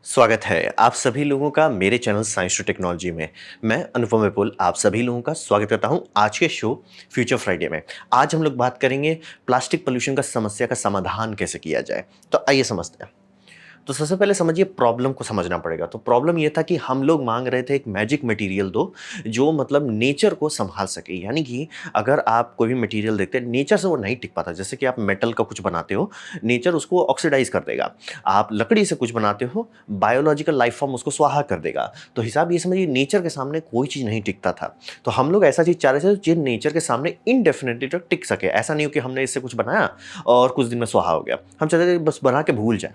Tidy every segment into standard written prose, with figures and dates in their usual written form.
स्वागत है आप सभी लोगों का मेरे चैनल साइंस टू टेक्नोलॉजी में। मैं अनुपम विपुल आप सभी लोगों का स्वागत करता हूं आज के शो फ्यूचर फ्राइडे में। आज हम लोग बात करेंगे प्लास्टिक पोल्यूशन का समस्या का समाधान कैसे किया जाए। तो आइए समझते हैं। तो सबसे पहले समझिए प्रॉब्लम को समझना पड़ेगा। तो प्रॉब्लम ये था कि हम लोग मांग रहे थे एक मैजिक मटेरियल दो जो मतलब नेचर को संभाल सके। यानी कि अगर आप कोई भी मटेरियल देखते हैं नेचर से वो नहीं टिक पाता। जैसे कि आप मेटल का कुछ बनाते हो, नेचर उसको ऑक्सीडाइज कर देगा। आप लकड़ी से कुछ बनाते हो, बायोलॉजिकल लाइफ फॉर्म उसको स्वाहा कर देगा। तो हिसाब ये समझिए नेचर के सामने कोई चीज़ नहीं टिकता था। तो हम लोग ऐसा चीज़ चाह रहे थे जो नेचर के सामने इनडेफिनेटली तक टिक सके। ऐसा नहीं हो कि हमने इससे कुछ बनाया और कुछ दिन में स्वाहा हो गया। हम चाहते थे बस बना के भूल जाए।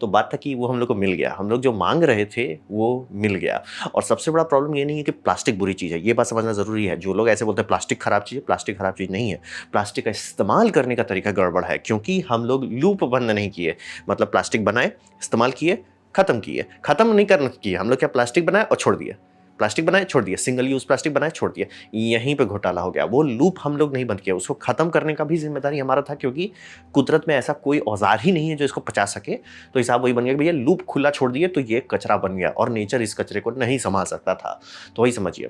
तो बात था कि वो हम लोग को मिल गया। हम लोग जो मांग रहे थे वो मिल गया। और सबसे बड़ा प्रॉब्लम ये नहीं है कि प्लास्टिक बुरी चीज़ है, ये बात समझना ज़रूरी है। जो लोग ऐसे बोलते हैं प्लास्टिक खराब चीज़ है, प्लास्टिक खराब चीज़ नहीं है। प्लास्टिक का इस्तेमाल करने का तरीका गड़बड़ है, क्योंकि हम लोग लूप बंद नहीं किए। मतलब प्लास्टिक बनाए, इस्तेमाल किए, खत्म किए। खत्म नहीं करना किए हम लोग, क्या प्लास्टिक बनाए और छोड़ दिए, प्लास्टिक बनाए छोड़ दिए, सिंगल यूज प्लास्टिक बनाए छोड़ दिए। यहीं पे घोटाला हो गया। वो लूप हम लोग नहीं बंद किया, उसको खत्म करने का भी जिम्मेदारी हमारा था, क्योंकि कुदरत में ऐसा कोई औजार ही नहीं है जो इसको पचा सके। तो हिसाब वही बन गया कि भैया लूप खुला छोड़ दिए तो ये कचरा बन गया और नेचर इस कचरे को नहीं संभाल सकता था। तो वही समझिए।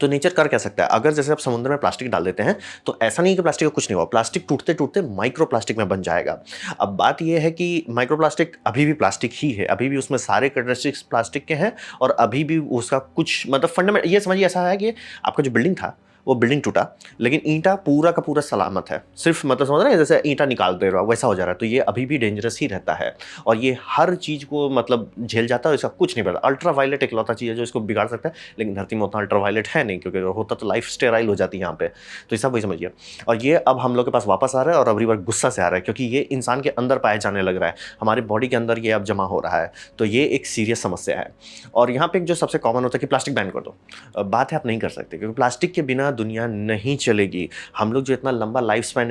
तो नेचर कर क्या सकता है? अगर जैसे आप समुद्र में प्लास्टिक डाल देते हैं तो ऐसा नहीं है कि प्लास्टिक का कुछ नहीं हुआ, प्लास्टिक टूटते टूटते माइक्रो प्लास्टिक में बन जाएगा। अब बात यह है कि माइक्रो प्लास्टिक अभी भी प्लास्टिक ही है, अभी भी उसमें सारे कैरेक्टरिस्टिक्स प्लास्टिक के हैं और अभी भी उसका कुछ मतलब फंडामेंट ये समझिए ऐसा है कि आपका जो बिल्डिंग था वो बिल्डिंग टूटा, लेकिन ईंटा पूरा का पूरा सलामत है। सिर्फ मतलब समझ रहे हैं जैसे ईंटा निकाल दे रहा वैसा हो जा रहा है। तो ये अभी भी डेंजरस ही रहता है और ये हर चीज़ को मतलब झेल जाता है, इसका कुछ नहीं पड़ता। अल्ट्रा वायलेट इकलौता चीज़ है जो इसको बिगाड़ सकता है, लेकिन धरती में उतना अल्ट्रा वायलेट है नहीं, क्योंकि अगर होता तो लाइफ स्टेराइल हो जाती है यहाँ पे। तो ये सब वही समझिए। और ये अब हम लोग के पास वापस आ रहा है और अगली बार गुस्सा से आ रहा है, क्योंकि ये इंसान के अंदर पाया जाने लग रहा है, हमारे बॉडी के अंदर ये अब जमा हो रहा है। तो ये एक सीरियस समस्या है। और यहाँ पे जो सबसे कॉमन होता है कि प्लास्टिक बैन कर दो। बात है आप नहीं कर सकते, क्योंकि प्लास्टिक के बिना दुनिया नहीं चलेगी। हम लोग जो इतना लंबा लाइफ स्पैन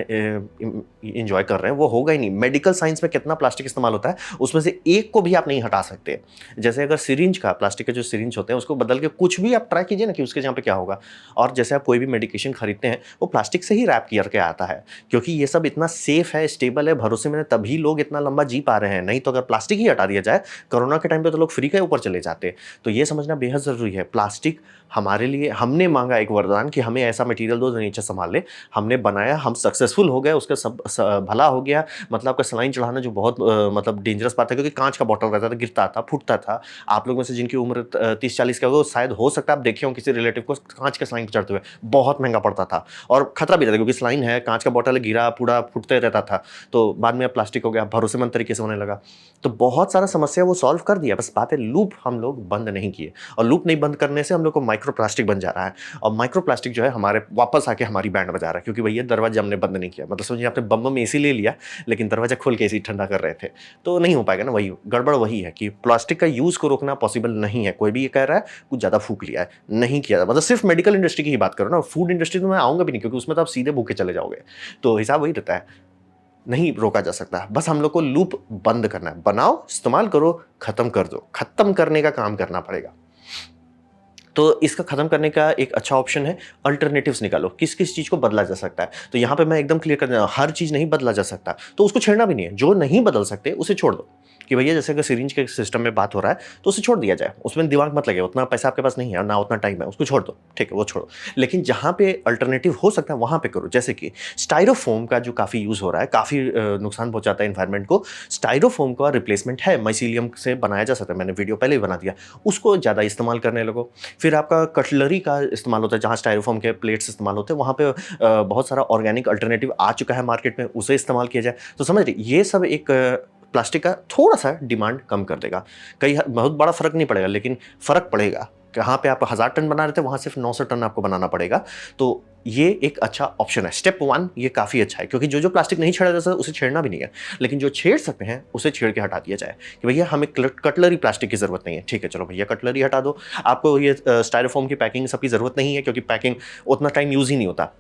इंजॉय कर रहे हैं वो होगा ही नहीं। मेडिकल साइंस में कितना प्लास्टिक इस्तेमाल होता है, उसमें से एक को भी आप नहीं हटा सकते। जैसे अगर सिरिंज का, प्लास्टिक के जो सिरिंज होते हैं उसको बदल के कुछ भी आप ट्राई कीजिए ना कि उसके जहाँ पे क्या होगा। और जैसे आप कोई भी मेडिकेशन खरीदते हैं वो प्लास्टिक से ही रैप करके आता है, क्योंकि ये सब इतना सेफ है, स्टेबल है, भरोसेमंद है, तभी लोग इतना लंबा जी पा रहे हैं। नहीं तो अगर प्लास्टिक ही हटा दिया जाए, कोरोना के टाइम पे तो लोग फ्री के ऊपर चले जाते। तो ये समझना बेहद ज़रूरी है। प्लास्टिक हमारे लिए, हमने मांगा एक वरदान कि हमें ऐसा मटेरियल दो जो नेचर संभाल ले। हमने बनाया, हम सक्सेसफुल हो गए, उसका सब भला हो गया। मतलब आपका सलाइन चढ़ाना जो बहुत मतलब डेंजरस बात है, क्योंकि कांच का बॉटल रहता था, गिरता था, फूटता था। आप लोग में से जिनकी उम्र 30-40 का होगा शायद हो सकता है आप देखे हो किसी रिलेटिव को कांच का सलाइन चढ़ते हुए, बहुत महंगा पड़ता था और खतरा भी रहता, क्योंकि सलाइन है, कांच का बॉटल है, गिरा पूरा फूटते रहता था। तो बाद में अब प्लास्टिक हो गया, भरोसेमंद तरीके से होने लगा। तो बहुत सारा समस्या वो सॉल्व कर दिया। बस बात है लूप हम लोग बंद नहीं किए, और लूप नहीं बंद करने से हम लोग को माइक्रो प्लास्टिक बन जा रहा है। और माइक्रो प्लास्टिक जो है हमारे वापस आके हमारी बैंड बजा रहा है, क्योंकि भैया दरवाजा हमने बंद नहीं किया। मतलब समझिए आपने बम में एसी ले लिया, लेकिन दरवाजा खोल के एसी ठंडा कर रहे थे, तो नहीं हो पाएगा ना। वही गड़बड़ वही है कि प्लास्टिक का यूज को रोकना पॉसिबल नहीं है। कोई भी ये कह रहा है कुछ ज्यादा फूक लिया है, नहीं किया। मतलब सिर्फ मेडिकल इंडस्ट्री की ही बात करो ना, फूड इंडस्ट्री तो मैं आऊंगा भी नहीं, क्योंकि उसमें तो आप सीधे भूखे चले जाओगे। तो हिसाब वही रहता है, नहीं रोका जा सकता। बस हम लोग को लूप बंद करना है। बनाओ, इस्तेमाल करो, खत्म कर दो। खत्म करने का काम करना पड़ेगा। तो इसका खत्म करने का एक अच्छा ऑप्शन है, अल्टरनेटिव्स निकालो। किस किस चीज़ को बदला जा सकता है। तो यहाँ पे मैं एकदम क्लियर कर देना, हर चीज़ नहीं बदला जा सकता तो उसको छेड़ना भी नहीं है। जो नहीं बदल सकते उसे छोड़ दो, कि भैया जैसे अगर सिरिंज के सिस्टम में बात हो रहा है तो उसे छोड़ दिया जाए, उसमें दिमाग मत लगे। उतना पैसा आपके पास नहीं है और ना उतना टाइम है, उसको छोड़ दो, ठीक है वो छोड़ो। लेकिन जहाँ पे अल्टरनेटिव हो सकता है वहाँ पे करो। जैसे कि स्टाइरोफोम का जो काफ़ी यूज़ हो रहा है, काफ़ी नुकसान पहुँचाता है इन्वायरमेंट को। स्टाइरोफोम का रिप्लेसमेंट है, माइसीलियम से बनाया जा सकता है, मैंने वीडियो पहले ही बना दिया। उसको ज़्यादा इस्तेमाल करने लगो। फिर आपका कटलरी का इस्तेमाल होता है, जहाँ स्टाइरोफोम के प्लेट्स इस्तेमाल होते हैं, वहाँ पे बहुत सारा ऑर्गेनिक अल्टरनेटिव आ चुका है मार्केट में, उसे इस्तेमाल किया जाए। तो समझ रही, ये सब एक प्लास्टिक का थोड़ा सा डिमांड कम कर देगा। कई बहुत बड़ा फर्क नहीं पड़ेगा, लेकिन फर्क पड़ेगा। कहाँ पे आप 1000 टन बना रहे थे वहाँ सिर्फ 900 टन आपको बनाना पड़ेगा। तो ये एक अच्छा ऑप्शन है। स्टेप 1 ये काफ़ी अच्छा है, क्योंकि जो जो प्लास्टिक नहीं छेड़ा जा सकता उसे छेड़ना भी नहीं है, लेकिन जो छेड़ सकते हैं उसे छेड़ के हटा दिया जाए कि भैया हमें कटलरी प्लास्टिक की ज़रूरत नहीं है। ठीक है, चलो भैया कटलरी हटा दो। आपको ये स्टाइरोफोम की पैकिंग सबकी ज़रूरत नहीं है, क्योंकि पैकिंग उतना टाइम यूज़ ही नहीं होता।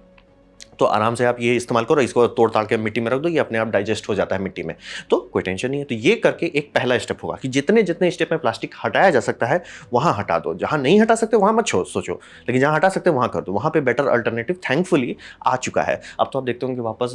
तो आराम से आप ये इस्तेमाल करो, इसको तोड़ ताड़ के मिट्टी में रख दो, ये अपने आप डाइजेस्ट हो जाता है मिट्टी में, तो कोई टेंशन नहीं है। तो ये करके एक पहला स्टेप होगा कि जितने जितने स्टेप में प्लास्टिक हटाया जा सकता है वहां हटा दो, जहां नहीं हटा सकते वहां मत सोचो, लेकिन जहां हटा सकते वहां कर दो, वहां पे बेटर अल्टरनेटिव थैंकफुली आ चुका है। अब तो आप देखते होंगे वापस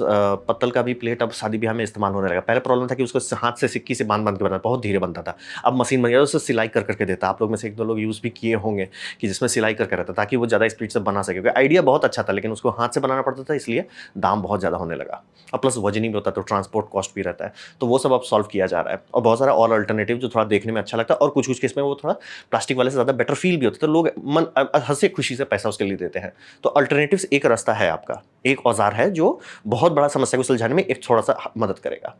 पत्तल का भी प्लेट अब शादी ब्याह में इस्तेमाल होने लगा। पहले प्रॉब्लम था कि उसको हाथ से सिक्की से बांध बांध के बनाता, बहुत धीरे बनता था। अब मशीन बन गया, उससे सिलाई कर करके देता। आप लोग में से एक दो लोग यूज भी किए होंगे कि जिसमें सिलाई करके रहता, ताकि वो ज्यादा स्पीड से बना सके। आइडिया बहुत अच्छा था, लेकिन उसको हाथ से बनाना पड़ता था, इसलिए दाम बहुत ज़्यादा होने लगा। और प्लस वजनी भी होता है, तो ट्रांसपोर्ट कॉस्ट भी रहता है। तो वो सब अब सॉल्व किया जा रहा है, और बहुत सारा और अल्टरनेटिव जो थोड़ा देखने में अच्छा लगता है, और कुछ कुछ केस में वो थोड़ा प्लास्टिक वाले से ज़्यादा बेटर फील भी होता है, तो लोग मन हंसे खुशी से पैसा उसके लिए देते हैं। तो अल्टरनेटिव्स एक रास्ता है आपका, एक औजार है जो बहुत बड़ा समस्या को सुलझाने में एक थोड़ा सा मदद करेगा।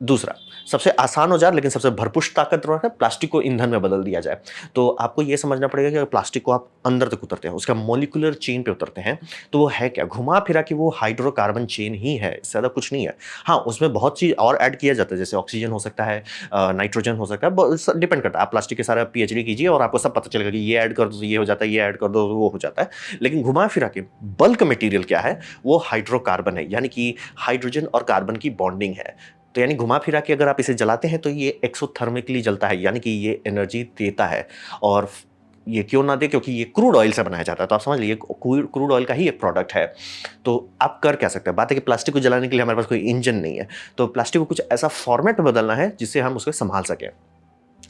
दूसरा, सबसे आसान औजार लेकिन सबसे भरपूर ताकतवर है, प्लास्टिक को ईंधन में बदल दिया जाए। तो आपको ये समझना पड़ेगा कि अगर प्लास्टिक को आप अंदर तक उतरते हैं, उसका मॉलिक्यूलर चेन पे उतरते हैं, तो वो है क्या? घुमा फिरा कि वो हाइड्रोकार्बन चेन ही है, इससे ज़्यादा कुछ नहीं है। हाँ, उसमें बहुत चीज़ और ऐड किया जाता है, जैसे ऑक्सीजन हो सकता है, नाइट्रोजन हो सकता है, डिपेंड करता है। आप प्लास्टिक के सारा पीएचडी कीजिए और आपको सब पता चलेगा कि ये ऐड कर दो तो ये हो जाता है, ये ऐड कर दो तो वो हो जाता है। लेकिन घुमा फिरा के बल्क मटेरियल क्या है? वो हाइड्रोकार्बन है, यानी कि हाइड्रोजन और कार्बन की बॉन्डिंग है। तो यानी घुमा फिरा के अगर आप इसे जलाते हैं तो ये एक्सोथर्मिकली जलता है, यानी कि ये एनर्जी देता है। और ये क्यों ना दे? क्योंकि ये क्रूड ऑयल से बनाया जाता है। तो आप समझ लीजिए क्रूड ऑयल का ही एक प्रोडक्ट है। तो आप कर क्या सकते हैं? बात है कि प्लास्टिक को जलाने के लिए हमारे पास कोई इंजन नहीं है, तो प्लास्टिक को कुछ ऐसा फॉर्मेट में बदलना है जिससे हम उसको संभाल सकें।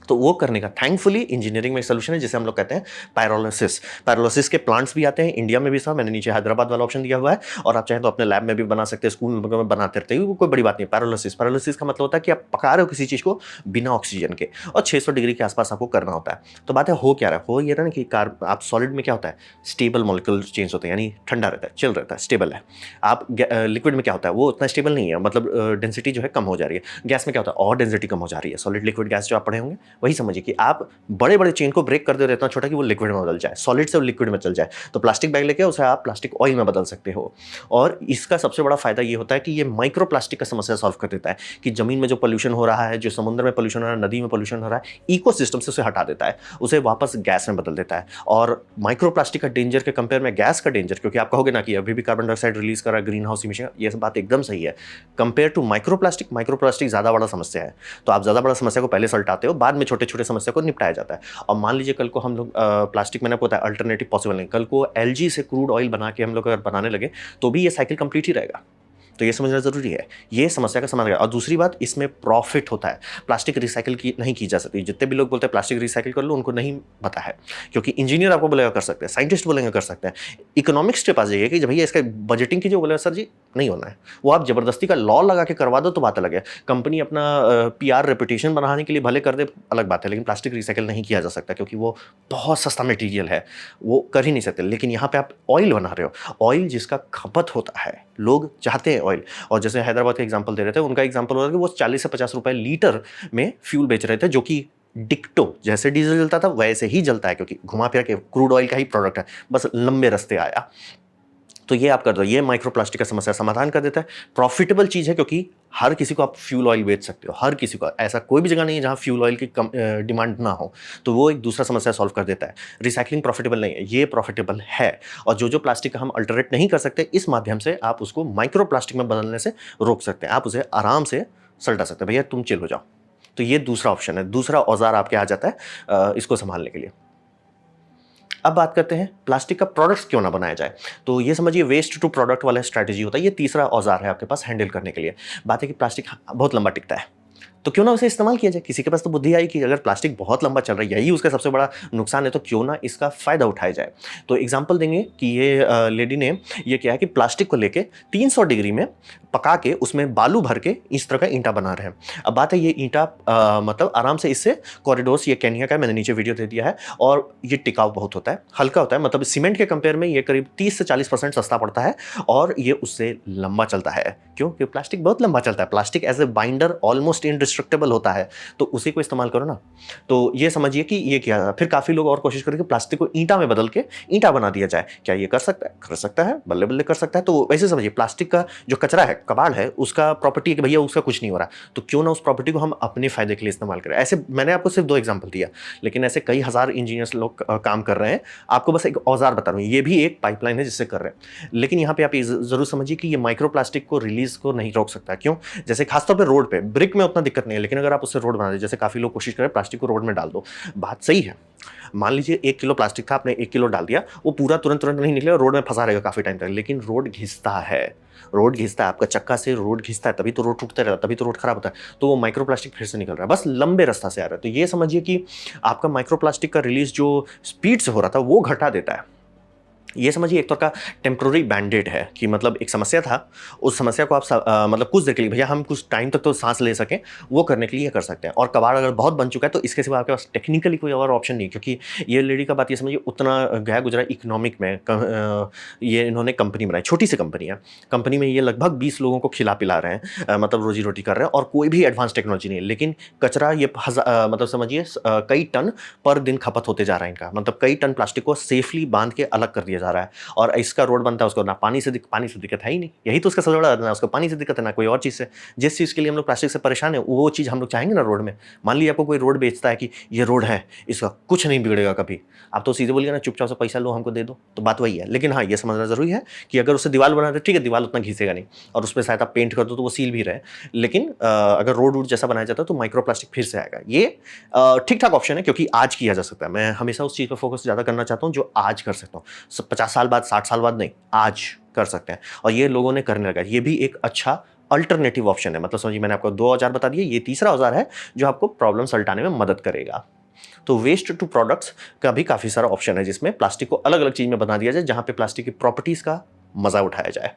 तो वो करने का थैंकफुली इंजीनियरिंग में एक सोल्यूशन है, जिसे हम लोग कहते हैं पायरोलिसिस। पायरोलिसिस के प्लांट्स भी आते हैं, इंडिया में भी सब। मैंने नीचे हैदराबाद वाला ऑप्शन दिया हुआ है, और आप चाहें तो अपने लैब में भी बना सकते हैं, स्कूल में बनाते रहते हैं, वो कोई बड़ी बात नहीं। पायरोलिसिस का मतलब होता है कि आप पका रहे हो किसी चीज़ को बिना ऑक्सीजन के, और 600 डिग्री के आसपास आपको करना होता है। तो बात है हो क्या रहा है? हो ये रहा ना कि आप सॉलिड में क्या होता है, स्टेबल मॉलिक्यूल चेंज होते हैं, यानी ठंडा रहता है, चिल रहता है, स्टेबल है। आप लिक्विड में क्या होता है, वो उतना स्टेबल नहीं है, मतलब डेंसिटी जो है कम हो जा रही है। गैस में क्या होता है, और डेंसिटी कम हो जा रही है। सॉलिड लिक्विड गैस जो आप पढ़े होंगे, वही समझिए कि आप बड़े बड़े चेन को ब्रेक कर दे रहे, इतना छोटा कि वो लिक्विड में बदल जाए, सॉलिड से लिक्विड में चल जाए। तो प्लास्टिक बैग लेके उसे आप प्लास्टिक ऑयल में बदल सकते हो। और इसका सबसे बड़ा फायदा ये होता है कि ये माइक्रो प्लास्टिक का समस्या सॉल्व कर देता है, कि जमीन में जो पोल्यूशन हो रहा है, जो समुद्र में पोल्यूशन हो रहा है, नदी में पोल्यूशन हो रहा है, इकोसिस्टम से उसे हटा देता है, उसे वापस गैस में बदल देता है। और माइक्रो प्लास्टिक का डेंजर के कंपेयर में गैस का डेंजर, क्योंकि आप कहोगे ना कि अभी भी कार्बन डाइऑक्साइड रिलीज कर रहा है, ग्रीन हाउस इमिशन, ये सब बात एकदम सही है। कंपेयर टू माइक्रो प्लास्टिक ज़्यादा बड़ा समस्या है। तो आप ज़्यादा बड़ा समस्या को पहले सल्टाते हो, बाद में छोटे छोटे समस्या को निपटाया जाता है। और मान लीजिए कल को हम लोग प्लास्टिक, मैंने आपको बताया अल्टरनेटिव पॉसिबल नहीं, कल को एलजी से क्रूड ऑयल बना के हम लोग अगर बनाने लगे तो भी ये साइकिल कंप्लीट ही रहेगा। तो ये समझना जरूरी है, ये समस्या का समाधान है। और दूसरी बात, इसमें प्रॉफिट होता है। प्लास्टिक रिसाइकिल की नहीं की जा सकती। जितने भी लोग बोलते हैं प्लास्टिक रिसाइकिल कर लो, उनको नहीं पता है, क्योंकि इंजीनियर आपको बोलेगा कर सकते हैं, साइंटिस्ट बोलेंगे कर सकते हैं, इकोनॉमिक्स के पास जाइए कि भैया इसका बजटिंग कीजिए, बोलेगा सर जी नहीं होना है। वो आप जबरदस्ती का लॉ लगा के करवा दो तो बात अलग है। कंपनी अपना पीआर रेपुटेशन बनाने के लिए भले कर दे, अलग बात है, लेकिन प्लास्टिक रिसाइकिल नहीं किया जा सकता, क्योंकि वो बहुत सस्ता मटेरियल है, वो कर ही नहीं सकते। लेकिन यहाँ पे आप ऑयल बना रहे हो, ऑयल जिसका खपत होता है, लोग चाहते हैं ऑयल। और जैसे हैदराबाद का एग्जांपल दे रहे थे, उनका एग्जांपल हो रहा था कि वो 40 से 50 रुपए लीटर में फ्यूल बेच रहे थे, जो कि डिक्टो जैसे डीजल जलता था वैसे ही जलता है, क्योंकि घुमा फिरा के क्रूड ऑयल का ही प्रोडक्ट है, बस लंबे रास्ते आया। तो ये आप कर दो, ये माइक्रो प्लास्टिक का समस्या समाधान कर देता है। प्रॉफिटेबल चीज़ है, क्योंकि हर किसी को आप फ्यूल ऑयल बेच सकते हो, हर किसी को। ऐसा कोई भी जगह नहीं है जहाँ फ्यूल ऑयल की कम डिमांड ना हो। तो वो एक दूसरा समस्या सॉल्व कर देता है। रिसाइकलिंग प्रॉफिटेबल नहीं है, ये प्रॉफिटेबल है। और जो जो प्लास्टिक हम अल्टरेट नहीं कर सकते, इस माध्यम से आप उसको माइक्रो प्लास्टिक में बदलने से रोक सकते हैं। आप उसे आराम से सल्टा सकते हैं, भैया तुम चिल हो जाओ। तो ये दूसरा ऑप्शन है, दूसरा औजार आपके आ जाता है इसको संभालने के लिए। अब बात करते हैं प्लास्टिक का प्रोडक्ट्स क्यों ना बनाया जाए। तो ये समझिए वेस्ट टू प्रोडक्ट वाला स्ट्रैटेजी होता है, ये तीसरा औजार है आपके पास हैंडल करने के लिए। बात है कि प्लास्टिक बहुत लंबा टिकता है, तो क्यों ना उसे इस्तेमाल किया जाए। किसी के पास तो बुद्धि आई कि अगर प्लास्टिक बहुत लंबा चल रहा है, यही उसका सबसे बड़ा नुकसान है, तो क्यों ना इसका फ़ायदा उठाया जाए। तो एग्जांपल देंगे कि ये लेडी ने ये किया है कि प्लास्टिक को लेके 300 डिग्री में पका के उसमें बालू भर के इस तरह का ईंटा बना रहे हैं। अब बात है ये ईंटा मतलब आराम से इससे कॉरिडोर्स, ये केन्या का, मैंने नीचे वीडियो दे दिया है, और ये टिकाऊ बहुत होता है, हल्का होता है, मतलब सीमेंट के कंपेयर में ये करीब 30 से 40% सस्ता पड़ता है, और ये उससे लंबा चलता है। क्यों? क्योंकि प्लास्टिक बहुत लंबा चलता है। Plastic as a binder almost indestructible होता है, तो उसी को इस्तेमाल करो ना। तो ये समझिए कि ये क्या, फिर काफ़ी लोग और कोशिश करें कि प्लास्टिक को ईंटा में बदल के ईंटा बना दिया जाए। क्या ये कर सकता है? कर सकता है, बल्ले बल्ले कर सकता है। तो वैसे समझिए प्लास्टिक का जो कचरा है, कबाड़ है उसका प्रॉपर्टी है कि भैया उसका कुछ नहीं हो रहा, तो क्यों ना उस प्रॉपर्टी को हम अपने फायदे के लिए इस्तेमाल करें। ऐसे मैंने आपको सिर्फ 2 एग्जांपल दिया, लेकिन ऐसे कई हज़ार इंजीनियर्स लोग काम कर रहे हैं। आपको बस एक औजार बता रहा हूँ, ये भी एक पाइपलाइन है जिससे कर रहे हैं। लेकिन यहाँ पे आप ये ज़रूर समझिए कि ये माइक्रो प्लास्टिक को रिलीज़ को नहीं रोक सकता। क्यों? जैसे खासतौर पर रोड पे, ब्रिक में उतना दिक्कत नहीं है, लेकिन अगर आप उससे रोड बना दें, जैसे काफ़ी लोग कोशिश करें प्लास्टिक को रोड में डाल दो, बात सही है। मान लीजिए 1 किलो प्लास्टिक था, आपने 1 किलो डाल दिया, वो पूरा तुरंत नहीं निकलेगा, रोड में फंसा रहेगा काफ़ी टाइम तक। लेकिन रोड घिसता है, रोड घिसता है, आपका चक्का से रोड घिसता है, तभी तो रोड टूटता रहता है, तभी तो रोड खराब होता है। तो वो माइक्रो प्लास्टिक फिर से निकल रहा है, बस लंबे रास्ता से आ रहा है। तो ये समझिए कि आपका माइक्रो प्लास्टिक का रिलीज जो स्पीड से हो रहा था वो घटा देता है। ये समझिए एक तरह का टेम्प्रोरी बैंडेड है कि मतलब एक समस्या था, उस समस्या को आप मतलब कुछ देर के लिए, भैया हम कुछ टाइम तक तो सांस ले सकें, वो करने के लिए कर सकते हैं। और कबाड़ अगर बहुत बन चुका है तो इसके सिवा आपके पास टेक्निकली कोई और ऑप्शन नहीं, क्योंकि ये लेडी का बात ये समझिए उतना गया गुजरा इकोनॉमिक में ये इन्होंने कंपनी बनाई, छोटी सी कंपनी है। कंपनी में ये लगभग 20 लोगों को खिला पिला रहे हैं, मतलब रोजी रोटी कर रहे हैं, और कोई भी एडवांस टेक्नोलॉजी नहीं है। लेकिन कचरा ये मतलब समझिए कई टन पर दिन खपत होते जा रहा है इनका, मतलब कई टन प्लास्टिक को सेफली बांध के अलग कर दिया जा रहा है। और इसका रोड बनता है, उसको ना पानी से दिक्कत है ही नहीं, यही तो उसका सबसे बड़ा, ना उसको पानी से दिक्कत है ना कोई और चीज़ से। जिस चीज़ के लिए हम लोग प्लास्टिक से परेशान है वो चीज़ हम लोग चाहेंगे ना रोड में। मान लीजिए आपको कोई रोड बेचता है कि ये रोड है, इसका कुछ नहीं बिगड़ेगा कभी, आप तो सीधे बोलिए ना चुपचाप से पैसा लो हमको दे दो, तो बात वही है। लेकिन हाँ, ये समझना जरूरी है कि अगर उससे दीवार बना दे, ठीक है, दीवार उतना घिसेगा नहीं, और उस पर शायद आप पेंट कर दो तो वो सील भी रहे। लेकिन अगर रोड वूड जैसा बनाया जाता है तो माइक्रो प्लास्टिक फिर से आएगा। ये ठीक ठाक ऑप्शन है, क्योंकि आज किया जा सकता है। मैं हमेशा उस चीज़ पर फोकस ज़्यादा करना चाहता हूँ जो आज कर सकता हूँ, 50 साल बाद, 60 साल बाद नहीं, आज कर सकते हैं। और ये लोगों ने करने लगा, ये भी एक अच्छा अल्टरनेटिव ऑप्शन है। मतलब समझिए मैंने आपको 2 औजार बता दिए, ये तीसरा औजार है जो आपको प्रॉब्लम सुलझाने में मदद करेगा। तो वेस्ट टू प्रोडक्ट्स का भी काफ़ी सारा ऑप्शन है, जिसमें प्लास्टिक को अलग अलग चीज़ में बना दिया जाए, जहां पे प्लास्टिक की प्रॉपर्टीज़ का मजा उठाया जाए।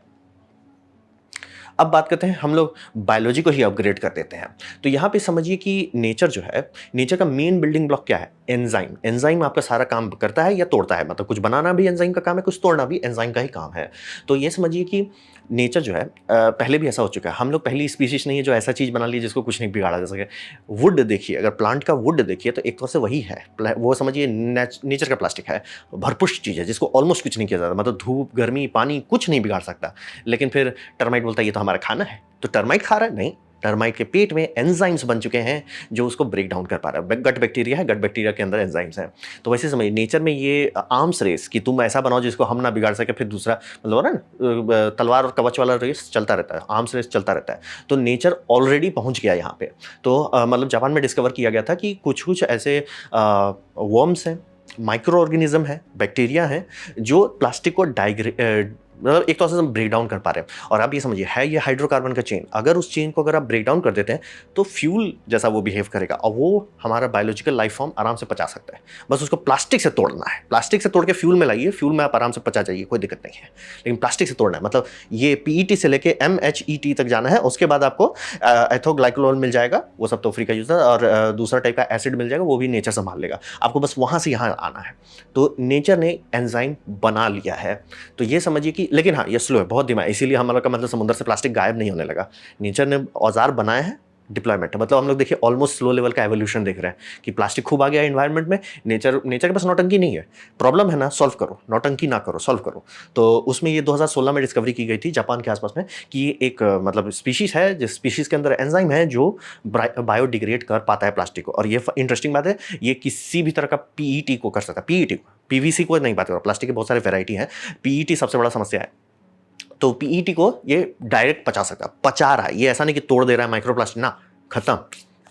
अब बात करते हैं, हम लोग बायोलॉजी को ही अपग्रेड कर देते हैं। तो यहाँ पे समझिए कि नेचर जो है, नेचर का मेन बिल्डिंग ब्लॉक क्या है? एंजाइम। एंजाइम आपका सारा काम करता है या तोड़ता है, मतलब कुछ बनाना भी एंजाइम का काम है, कुछ तोड़ना भी एंजाइम का ही काम है। तो ये समझिए कि नेचर जो है, पहले भी ऐसा हो चुका है, हम लोग पहली स्पीशीज नहीं है जो ऐसा चीज़ बना ली जिसको कुछ नहीं बिगाड़ा जा सके। वुड देखिए, अगर प्लांट का वुड देखिए तो एक तरह से वही है, वो समझिए नेचर का प्लास्टिक है, भरपूर चीज़ है जिसको ऑलमोस्ट कुछ नहीं किया जाता, मतलब धूप गर्मी पानी कुछ नहीं बिगाड़ सकता। लेकिन फिर टर्माइट बोलता है ये तो हमारा खाना है, तो टर्माइट खा रहा है? नहीं, टर्माइट के पेट में एंजाइम्स बन चुके हैं जो उसको ब्रेक डाउन कर पा रहा है। गट बैक्टीरिया है, गट बैक्टीरिया के अंदर एंजाइम्स हैं। तो वैसे समझिए नेचर में ये आर्म्स रेस कि तुम ऐसा बनाओ जिसको हम ना बिगाड़ सके, फिर दूसरा मतलब ना तलवार और कवच वाला रेस चलता रहता है, आर्म्स रेस चलता रहता है। तो नेचर ऑलरेडी पहुंच गया यहाँ पे। तो मतलब जापान में डिस्कवर किया गया था कि कुछ कुछ ऐसे वर्म्स हैं, माइक्रो ऑर्गेनिज्म है, बैक्टीरिया है, जो प्लास्टिक को मतलब एक तरह से हम ब्रेक डाउन कर पा रहे हैं। और आप ये समझिए, है ये हाइड्रोकार्बन का चेन, अगर उस चेन को अगर आप ब्रेक डाउन कर देते हैं तो फ्यूल जैसा वो बिहेव करेगा, और वो हमारा बायोलॉजिकल लाइफ फॉर्म आराम से पचा सकता है। बस उसको प्लास्टिक से तोड़ना है, प्लास्टिक से तोड़ के फ्यूल में लाइए, फ्यूल में आप आराम से पचा जाइए, कोई दिक्कत नहीं है। लेकिन प्लास्टिक से तोड़ना है, मतलब ये पीईटी से लेके MHET तक जाना है, उसके बाद आपको एथोग्लाइकोल मिल जाएगा, वो सब तो फ्री का यूज है, और दूसरा टाइप का एसिड मिल जाएगा, वो भी नेचर संभाल लेगा, आपको बस वहां से यहाँ आना है। तो नेचर ने एंजाइम बना लिया है। तो ये समझिए कि, लेकिन हाँ ये स्लो है, बहुत धीमा है, इसीलिए हमारा का मतलब समुद्र से प्लास्टिक गायब नहीं होने लगा। नेचर ने औजार बनाए हैं, डिप्लॉयमेंट, मतलब हम लोग देखिए ऑलमोस्ट स्लो लेवल का एवोल्यूशन देख रहे हैं कि प्लास्टिक खूब आ गया एनवायरनमेंट में। नेचर के पास नौटंकी नहीं है, प्रॉब्लम है ना, सॉल्व करो, नौटंकी ना करो, सॉल्व करो। तो उसमें ये 2016 में डिस्कवरी की गई थी जापान के आसपास में कि ये एक मतलब स्पीशीज है, जिस स्पीशीज के अंदर एंजाइम है जो बायोडिग्रेड कर पाता है प्लास्टिक को। और ये इंटरेस्टिंग बात है, ये किसी भी तरह का पीईटी को कर सकता है, पीईटी को, पीवीसी को नहीं बात करो, प्लास्टिक के बहुत सारे वेराइटी हैं, पीईटी सबसे बड़ा समस्या है। तो पीईटी को ये डायरेक्ट पचा सकता है, पचा रहा है, ये ऐसा नहीं कि तोड़ दे रहा है माइक्रोप्लास्टिक, ना, खत्म,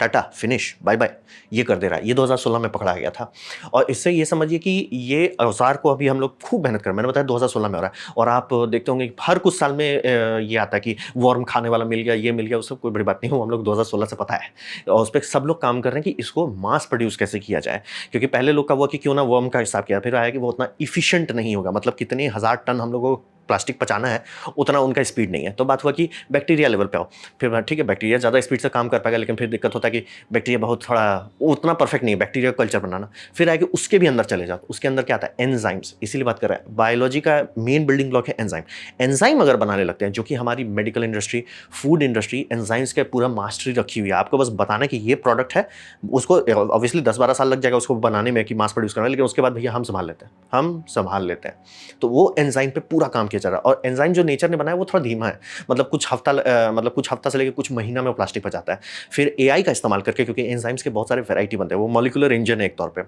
टाटा, फिनिश, बाय बाय, ये कर दे रहा है। ये 2016 में पकड़ा गया था। और इससे ये समझिए कि ये औजार को अभी हम लोग खूब मेहनत कर, मैंने बताया 2016 में हो रहा है। और आप देखते होंगे हर कुछ साल में ये आता है कि वर्म खाने वाला मिल गया, ये मिल गया, उससे कोई बड़ी बात नहीं हो, हम लोग 2016 से पता है, और उस पर सब लोग काम कर रहे हैं कि इसको मास प्रोड्यूस कैसे किया जाए। क्योंकि पहले लोग का हुआ कि क्यों ना वर्म का हिसाब किया, फिर आया कि वो उतना इफिशियंट नहीं होगा, मतलब कितने हज़ार टन हम लोगों को प्लास्टिक पचाना है, उतना उनका स्पीड नहीं है। तो बात हुआ कि बैक्टीरिया लेवल पे आओ, फिर ठीक है बैक्टीरिया ज़्यादा स्पीड से काम कर पाएगा, लेकिन फिर दिक्कत होता है कि बैक्टीरिया बहुत थोड़ा उतना परफेक्ट नहीं है, बैक्टीरिया का कल्चर बनाना। फिर आए कि उसके भी अंदर चले जाओ, उसके अंदर क्या आता है, एंजाइम्स। इसीलिए बात कर रहा है, बायोलॉजी का मेन बिल्डिंग ब्लॉक है एंजाइम। एंजाइम अगर बनाने लगते हैं, जो कि हमारी medical industry, food industry enzymes का पूरा मास्टरी रखी हुई है, आपको बस बताना कि ये प्रोडक्ट है, उसको ऑब्वियसली 10-12 साल लग जाएगा उसको बनाने में कि मास प्रोड्यूस करना, लेकिन उसके बाद भैया हम संभाल लेते हैं, हम संभाल लेते हैं। तो वो एंजाइम पे पूरा काम किया किया जा रहा है और एंजाइम जो नेचर ने बनाया वो थोड़ा धीमा है। मतलब कुछ हफ्ता से लेकर कुछ महीना में वो प्लास्टिक पर जाता है। फिर एआई का इस्तेमाल करके, क्योंकि एंजाइम्स के बहुत सारे वैरायटी बनते हैं, वो मॉलिक्यूलर इंजन है एक तौर पे,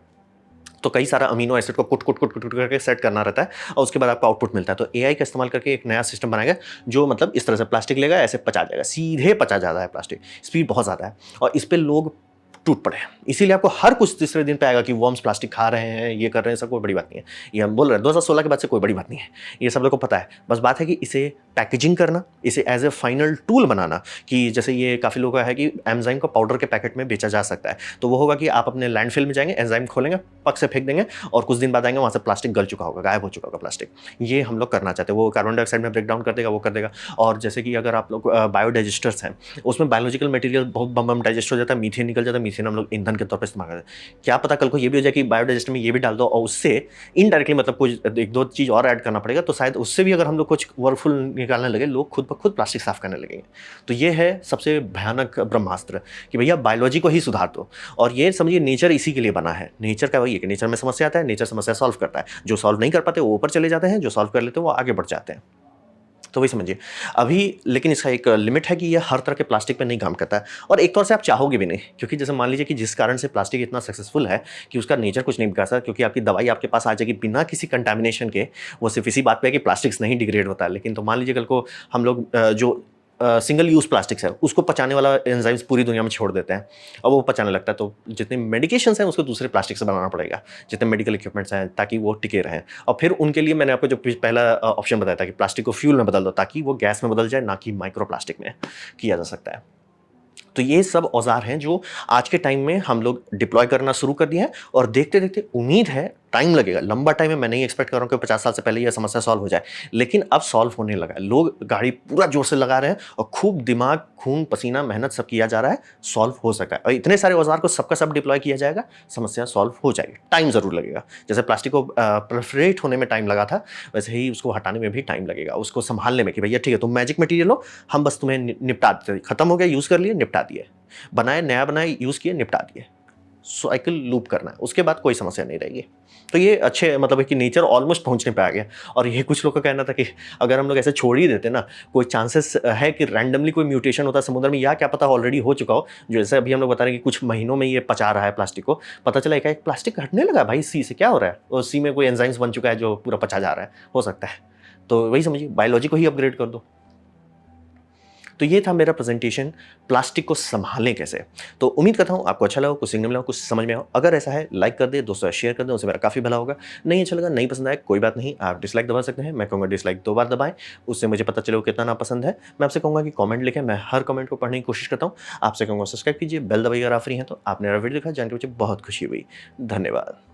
तो कई सारा अमीनो एसिड को कुट करके सेट करना रहता है और उसके बाद आपको आउटपुट मिलता है। तो एआई का इस्तेमाल करके एक नया सिस्टम बनाएगा जो मतलब इस तरह से प्लास्टिक लेगा, ऐसे पचा जाएगा, सीधे पचा जाता है प्लास्टिक, स्पीड बहुत ज़्यादा है और इस पे लोग टूट पड़े हैं। इसीलिए आपको हर कुछ तीसरे दिन पे आएगा कि वर्म्स प्लास्टिक खा रहे हैं, ये कर रहे हैं, सब कोई बड़ी बात नहीं है। ये हम बोल रहे हैं 2016 के बाद से कोई बड़ी बात नहीं है, ये सब लोग को पता है। बस बात है कि इसे पैकेजिंग करना, इसे एज ए फाइनल टूल बनाना, कि जैसे ये काफ़ी लोगों का है कि एंजाइम को पाउडर के पैकेट में बेचा जा सकता है। तो वो होगा कि आप अपने लैंडफिल में जाएंगे, एंजाइम खोलेंगे, पक से फेंक देंगे और कुछ दिन बाद आएंगे, वहाँ से प्लास्टिक गल चुका होगा, गायब हो चुका होगा प्लास्टिक। ये हम लोग करना चाहते हैं। वो कार्बन डाइऑक्साइड में ब्रेक डाउन कर देगा, वो कर देगा। और जैसे कि अगर आप लोग बायोडाइजेस्टर्स हैं, उसमें बायोलॉजिकल मटेरियल बहुत बम डाइजेस्ट हो जाता है, मीथेन निकल जाता है, मीथेन हम लोग ईंधन के तौर पर इस्तेमाल करते हैं। क्या पता कल को ये भी हो जाए कि बायोडाइजेस्टर में ये भी डाल दो और उससे इनडायरेक्टली मतलब कुछ एक दो चीज़ और ऐड करना पड़ेगा, तो शायद उससे भी अगर हम लोग कुछ वर्कफुल निकालने लगे, लोग खुद ब खुद प्लास्टिक साफ करने लगेंगे। तो ये है सबसे भयानक ब्रह्मास्त्र कि भैया बायोलॉजी को ही सुधार दो। और ये समझिए नेचर इसी के लिए बना है। नेचर का वही है कि नेचर में समस्या आता है, नेचर समस्या सॉल्व करता है। जो सॉल्व नहीं कर पाते वो ऊपर चले जाते हैं, जो सॉल्व कर लेते हैं वो आगे बढ़ जाते हैं। तो वही समझिए अभी, लेकिन इसका एक लिमिट है कि ये हर तरह के प्लास्टिक पे नहीं काम करता है और एक तौर से आप चाहोगे भी नहीं, क्योंकि जैसे मान लीजिए कि जिस कारण से प्लास्टिक इतना सक्सेसफुल है कि उसका नेचर कुछ नहीं बिगाड़ता, क्योंकि आपकी दवाई आपके पास आ जाएगी बिना किसी कंटामिनेशन के। वो सिर्फ इसी बात पे है कि प्लास्टिक्स नहीं डिग्रेड होता है। लेकिन तो मान लीजिए कल को हम लोग जो सिंगल यूज़ प्लास्टिक्स है उसको पचाने वाला एंजाइम्स पूरी दुनिया में छोड़ देते हैं और वो पचाने लगता है, तो जितने मेडिकेशंस हैं उसको दूसरे प्लास्टिक से बनाना पड़ेगा, जितने मेडिकल इक्विपमेंट्स हैं, ताकि वो टिके रहें। और फिर उनके लिए मैंने आपको जो पहला ऑप्शन बताया था कि प्लास्टिक को फ्यूल में बदल दो, ताकि वो गैस में बदल जाए, ना कि माइक्रो प्लास्टिक में किया जा सकता है। तो ये सब औजार हैं जो आज के टाइम में हम लोग डिप्लॉय करना शुरू कर दिया है और देखते देखते उम्मीद है टाइम लगेगा, लंबा टाइम है। मैं नहीं एक्सपेक्ट कर रहा हूँ कि 50 साल से पहले यह समस्या सॉल्व हो जाए, लेकिन अब सॉल्व होने लगा है। लोग गाड़ी पूरा जोर से लगा रहे हैं और खूब दिमाग, खून, पसीना, मेहनत सब किया जा रहा है। सॉल्व हो सका है और इतने सारे औजार को सबका सब डिप्लॉय किया जाएगा, समस्या सॉल्व हो जाएगी। टाइम जरूर लगेगा। जैसे प्लास्टिक को प्रोलिफरेट होने में टाइम लगा था, वैसे ही उसको हटाने में भी टाइम लगेगा, उसको संभालने में कि भैया ठीक है तुम मैजिक मटीरियल हो, हम बस तुम्हें निपटा देते, खत्म हो गया, यूज़ कर लिए, निपटा दिए, बनाए, नया बनाए, यूज़ किए, निपटा दिए। साइकिल लूप करना है, उसके बाद कोई समस्या नहीं रहेगी। तो ये अच्छे मतलब है कि नेचर ऑलमोस्ट पहुंचने पे आ गया। और ये कुछ लोग का कहना था कि अगर हम लोग ऐसे छोड़ ही देते ना, कोई चांसेस है कि रैंडमली कोई म्यूटेशन होता है समुद्र में, या क्या पता ऑलरेडी हो चुका हो। जो जैसे अभी हम लोग बता रहे हैं कि कुछ महीनों में ये पचा रहा है प्लास्टिक को, पता चला एक प्लास्टिक हटने लगा भाई सी से, क्या हो रहा है, और सी में कोई एंजाइम्स बन चुका है जो पूरा पचा जा रहा है, हो सकता है। तो वही समझिए बायोलॉजी को ही अपग्रेड कर दो। तो ये था मेरा प्रेजेंटेशन, प्लास्टिक को संभालें कैसे। तो उम्मीद करता हूँ आपको अच्छा लगा, कुछ सीखने मिला, कुछ समझ में आओ। अगर ऐसा है लाइक कर दे, दोस्तों शेयर कर दें, उससे मेरा काफ़ी भला होगा। नहीं अच्छा लगा, नहीं पसंद आया, कोई बात नहीं, आप डिसलाइक दबा सकते हैं। मैं कहूँगा डिसलाइक 2 बार दबाएं, उससे मुझे पता चले वो कितना नापसंद है। मैं आपसे कहूँगा कि कॉमेंट लिखें, मैं हर कमेंट को पढ़ने की कोशिश करता हूँ। आपसे कहूँगा सब्सक्राइब कीजिए, बेल दबाइए अगर आप फ्री हैं तो। आपने मेरा वीडियो देखा, जान के मुझे बहुत खुशी हुई। धन्यवाद।